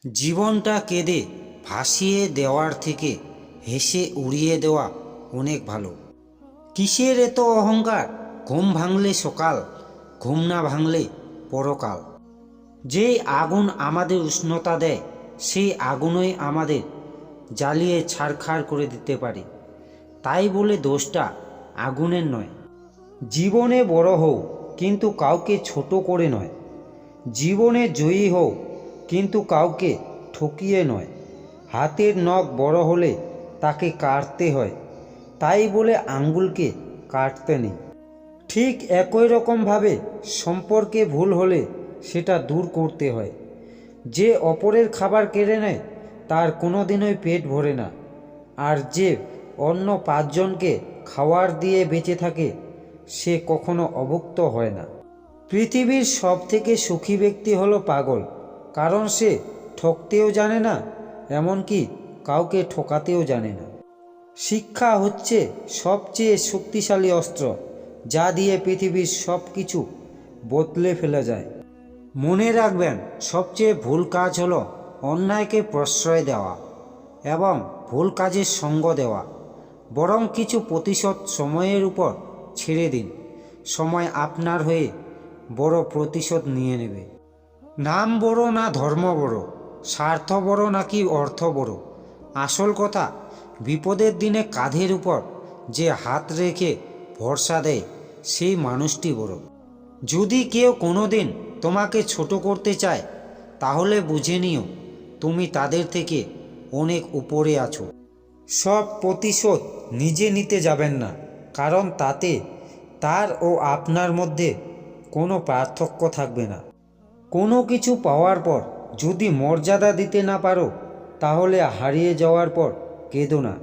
জীবনটা কেঁদে ভাসিয়ে দেওয়ার থেকে হেসে উড়িয়ে দেওয়া অনেক ভালো। কিসের এত অহংকার? ঘুম ভাঙলে সকাল, ঘুম না ভাঙলে পরকাল। যেই আগুন আমাদের উষ্ণতা দেয়, সেই আগুনই আমাদের জ্বালিয়ে ছারখার করে দিতে পারে। তাই বলে দোষটা আগুনের নয়। জীবনে বড় হও, কিন্তু কাউকে ছোট করে নয়। জীবনে জয়ী হও, কিন্তু কাউকে ঠকিয়ে নয়। হাতের নখ বড় হলে তাকে কাটতে হয়, তাই বলে আঙ্গুলকে কাটতে নেই। ঠিক একই রকমভাবে সম্পর্কে ভুল হলে সেটা দূর করতে হয়। যে অপরের খাবার কেড়ে নেয় তার কোনো দিনই পেট ভরে না, আর যে অন্য পাঁচজনকে খাওয়ার দিয়ে বেঁচে থাকে সে কখনো অভুক্ত হয় না। পৃথিবীর সবথেকে সুখী ব্যক্তি হলো পাগল, কারণ সে ঠকতেও জানে না, এমনকি কাউকে ঠকাতেও জানে না। শিক্ষা হচ্ছে সবচেয়ে শক্তিশালী অস্ত্র, যা দিয়ে পৃথিবীর সব কিছু বদলে ফেলা যায়। মনে রাখবেন, সবচেয়ে ভুল কাজ হলো অন্যায়কে প্রশ্রয় দেওয়া এবং ভুল কাজের সঙ্গ দেওয়া। বরং কিছু প্রতিশোধ সময়ের উপর ছেড়ে দিন। সময় আপনার হয়ে বড় প্রতিশোধ নিয়ে নেবে। নাম বড় না ধর্ম বড়, স্বার্থ বড় নাকি অর্থ বড়, আসল কথা বিপদের দিনে কাঁধের উপর যে হাত রেখে ভরসা দেয় সেই মানুষটি বড়। যদি কেউ কোনো দিন তোমাকে ছোট করতে চায়, তাহলে বুঝে নিও তুমি তাদের থেকে অনেক উপরে আছো। সব প্রতিশোধ নিজে নিতে যাবেন না, কারণ তাতে তার ও আপনার মধ্যে কোনো পার্থক্য থাকবে না। কোনো কিছু পাওয়ার পর যদি মর্যাদা দিতে না পারো, তাহলে হারিয়ে যাওয়ার পর কেঁদো না।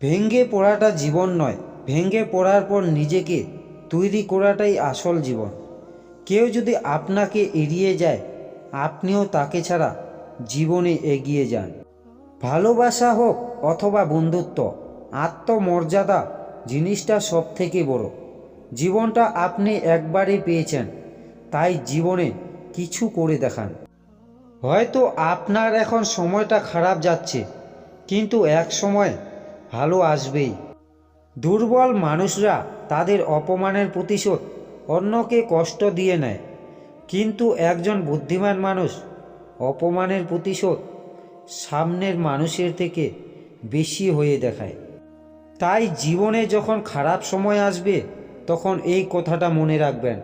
ভেঙে পড়াটা জীবন নয়, ভেঙে পড়ার পর নিজেকে তৈরি করাটাই আসল জীবন। কেউ যদি আপনাকে এড়িয়ে যায়, আপনিও তাকে ছাড়া জীবনে এগিয়ে যান। ভালোবাসা হোক অথবা বন্ধুত্ব, আত্মমর্যাদা জিনিসটা সব থেকে বড়। জীবনটা আপনি একবারই পেয়েছেন, তাই জীবনে কিছু করে দেখান। হয়তো আপনার এখন সময়টা খারাপ যাচ্ছে, কিন্তু এক সময় ভালো আসবেই। দুর্বল মানুষরা তাদের অপমানের প্রতিশোধ অন্যকে কষ্ট দিয়ে নেয়, কিন্তু একজন বুদ্ধিমান মানুষ অপমানের প্রতিশোধ সামনের মানুষের থেকে বেশি হয়ে দেখায়। তাই জীবনে যখন খারাপ সময় আসবে, তখন এই কথাটা মনে রাখবেন,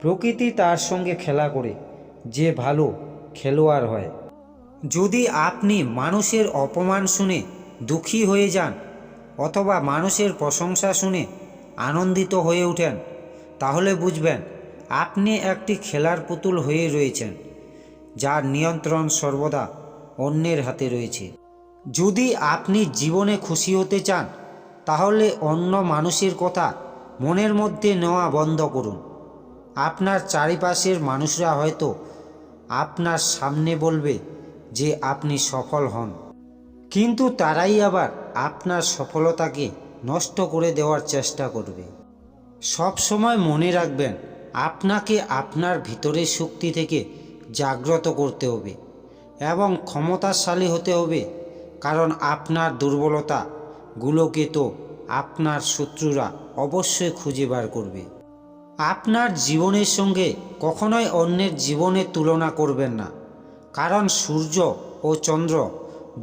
প্রকৃতি তার সঙ্গে খেলা করে যে ভালো খেলোয়াড় হয়। যদি আপনি মানুষের অপমান শুনে দুঃখী হয়ে যান অথবা মানুষের প্রশংসা শুনে আনন্দিত হয়ে ওঠেন, তাহলে বুঝবেন আপনি একটি খেলার পুতুল হয়ে রয়েছেন, যার নিয়ন্ত্রণ সর্বদা অন্যের হাতে রয়েছে। যদি আপনি জীবনে খুশি হতে চান, তাহলে অন্য মানুষের কথা মনের মধ্যে নেওয়া বন্ধ করুন। আপনার চারিপাশের মানুষরা হয়তো আপনার সামনে বলবে যে আপনি সফল হন, কিন্তু তারাই আবার আপনার সফলতাকে নষ্ট করে দেওয়ার চেষ্টা করবে। সব সময় মনে রাখবেন, আপনাকে আপনার ভিতরের শক্তি থেকে জাগ্রত করতে হবে এবং ক্ষমতাশালী হতে হবে, কারণ আপনার দুর্বলতাগুলোকে তো আপনার শত্রুরা অবশ্যই খুঁজে বার করবে। আপনার জীবনের সঙ্গে কখনোই অন্যের জীবনের তুলনা করবেন না, কারণ সূর্য ও চন্দ্র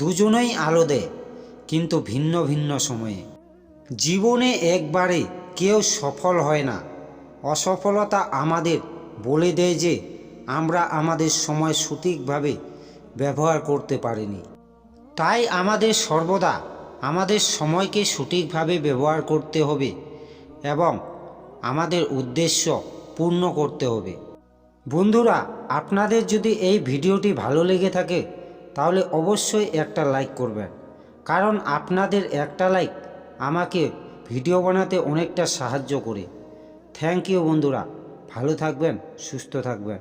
দুজনেই আলো দেয়, কিন্তু ভিন্ন ভিন্ন সময়ে। জীবনে একবারে কেউ সফল হয় না। অসফলতা আমাদের বলে দেয় যে আমরা আমাদের সময় সঠিকভাবে ব্যবহার করতে পারিনি। তাই আমাদের সর্বদা আমাদের সময়কে সঠিকভাবে ব্যবহার করতে হবে এবং আমাদের উদ্দেশ্য পূর্ণ করতে হবে। বন্ধুরা, আপনাদের যদি এই ভিডিওটি ভালো লেগে থাকে, তাহলে অবশ্যই একটা লাইক করবেন, কারণ আপনাদের একটা লাইক আমাকে ভিডিও বানাতে অনেকটা সাহায্য করে। থ্যাংক ইউ বন্ধুরা, ভালো থাকবেন, সুস্থ থাকবেন।